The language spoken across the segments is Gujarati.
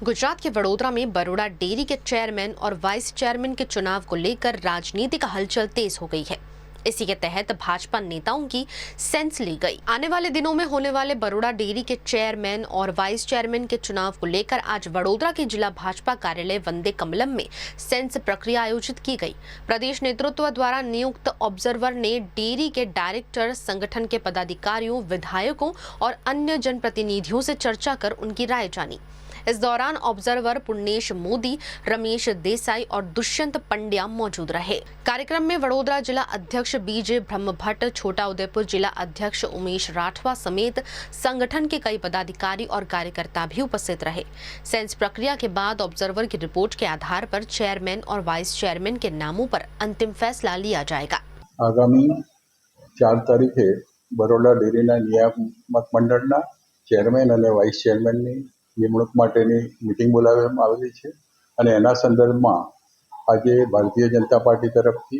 गुजरात के वडोदरा में बरोड़ा डेयरी के चेयरमैन और वाइस चेयरमैन के चुनाव को लेकर राजनीतिक हलचल तेज हो गई है। इसी के तहत भाजपा नेताओं की सेंस ली गई। आने वाले दिनों में होने वाले बरोड़ा डेयरी के चेयरमैन और वाइस चेयरमैन के चुनाव को लेकर आज वडोदरा के जिला भाजपा कार्यालय वंदे कमलम में सेंस प्रक्रिया आयोजित की गई। प्रदेश नेतृत्व द्वारा नियुक्त ऑब्जर्वर ने डेयरी के डायरेक्टर, संगठन के पदाधिकारियों, विधायकों और अन्य जनप्रतिनिधियों से चर्चा कर उनकी राय जानी। इस दौरान ऑब्जर्वर पुण्येश मोदी, रमेश देसाई और दुष्यंत पंड्या मौजूद रहे। कार्यक्रम में वडोदरा जिला अध्यक्ष बीजे ब्रह्मभट्ट, छोटा उदेपुर जिला अध्यक्ष उमेश राठवा समेत संगठन के कई पदाधिकारी और कार्यकर्ता भी उपस्थित रहे। सेंस प्रक्रिया के बाद ऑब्जर्वर की रिपोर्ट के आधार पर चेयरमैन और वाइस चेयरमैन के नामों पर अंतिम फैसला लिया जाएगा। आगामी 4 तारीखे बरोड़ा डेरीना नियामक मंडळના ચેરમેન અને વાઇસ ચેરમેનની નિમણૂક માટેની મિટિંગ બોલાવવામાં આવેલી છે અને એના સંદર્ભમાં આજે ભારતીય જનતા પાર્ટી તરફથી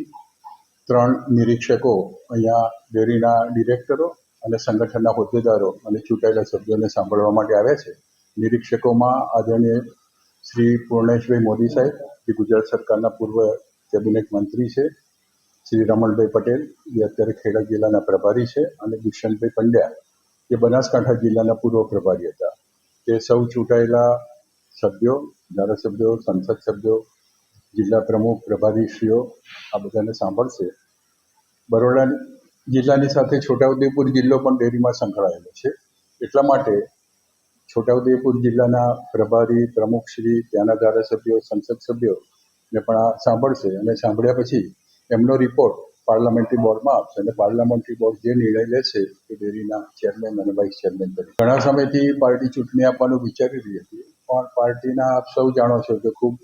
3 નિરીક્ષકો અહીંયા ડેરીના ડિરેક્ટરો અને સંગઠનના હોદ્દેદારો અને ચૂંટાયેલા સભ્યોને સાંભળવા માટે આવ્યા છે। નિરીક્ષકોમાં આદરણીય શ્રી પૂર્ણેશભાઈ મોદી સાહેબ, જે ગુજરાત સરકારના પૂર્વ કેબિનેટ મંત્રી છે, શ્રી રમણભાઈ પટેલ, જે અત્યારે ખેડા જિલ્લાના પ્રભારી છે, અને દુષ્યંતભાઈ પંડ્યા, જે બનાસકાંઠા જિલ્લાના પૂર્વ પ્રભારી હતા। તે સૌ ચૂંટાયેલા સભ્યો, ધારાસભ્યો, સંસદ સભ્યો, જિલ્લા પ્રમુખ, પ્રભારીશ્રીઓ આ બધાને સાંભળશે। બરોડા જિલ્લાની સાથે છોટાઉદેપુર જિલ્લો પણ ડેરીમાં સંકળાયેલો છે, એટલા માટે છોટાઉદેપુર જિલ્લાના પ્રભારી, પ્રમુખશ્રી, ત્યાંના ધારાસભ્યો, સંસદ સભ્યોને પણ આ સાંભળશે અને સાંભળ્યા પછી એમનો રિપોર્ટ પાર્લામેન્ટરી બોર્ડમાં આપશે અને પાર્લામેન્ટરી બોર્ડ જે નિર્ણય લેશે તે ડેરીના ચેરમેન અને વાઇસ ચેરમેન તરીકે। ઘણા સમયથી પાર્ટી ચૂંટણી આપવાનું વિચારી રહી હતી, પણ પાર્ટીના આપ સૌ જાણો છો કે ખૂબ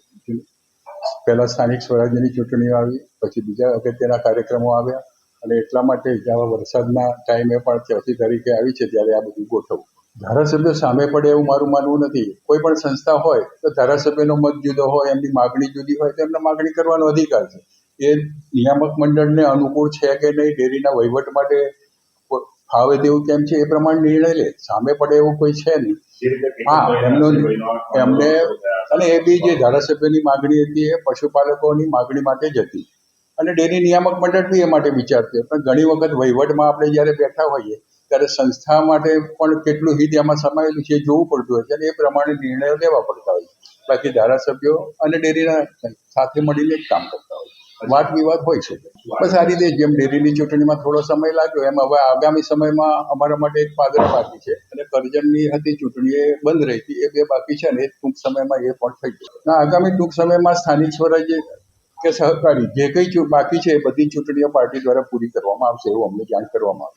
પહેલાં સ્થાનિક સ્વરાજ્યની ચૂંટણીઓ આવી, પછી બીજા અગત્યના કાર્યક્રમો આવ્યા અને એટલા માટે જ આવા વરસાદના ટાઈમે પણ 4મી તારીખે આવી છે ત્યારે આ બધું ગોઠવવું। ધારાસભ્યો સામે પડે એવું મારું માનવું નથી। કોઈ પણ સંસ્થા હોય તો ધારાસભ્યનો મત જુદો હોય, એમની માગણી જુદી હોય તો એમને માગણી કરવાનો અધિકાર છે। એ નિયામક મંડળને અનુકૂળ છે કે નહીં, ડેરીના વહીવટ માટે ફાવે તેવું કેમ છે એ પ્રમાણે નિર્ણય લે। સામે પડે એવું કોઈ છે નહીં। હા, એમને અને એ બી જે ધારાસભ્યની માગણી હતી એ પશુપાલકોની માગણી માટે જ હતી અને ડેરી નિયામક મંડળ બી એ માટે વિચારતું। પણ ઘણી વખત વહીવટમાં આપણે જ્યારે બેઠા હોઈએ ત્યારે સંસ્થા માટે પણ કેટલું હિત એમાં સમાયેલું છે એ જોવું પડતું હોય છે અને એ પ્રમાણે નિર્ણયો લેવા પડતા હોય છે। બાકી ધારાસભ્યો અને ડેરીના સાથે મળીને જ કામ કરતા હોય, વાદ વિવાદ હોય છે। બસ આ રીતે જેમ ડેરીની ચૂંટણીમાં થોડો સમય લાગ્યો એમ હવે આગામી સમયમાં અમારા માટે એક પાદરા બાકી છે અને કરજણની હતી ચૂંટણી એ બંધ રહી હતી, એ 2 બાકી છે ને એ ટૂંક સમયમાં એ પણ થઈ જશે। આગામી ટૂંક સમયમાં સ્થાનિક સ્વરાજ્ય કે સહકારી જે કંઈ બાકી છે એ બધી ચૂંટણીઓ પાર્ટી દ્વારા પૂરી કરવામાં આવશે એવું અમને જાણ કરવામાં આવે।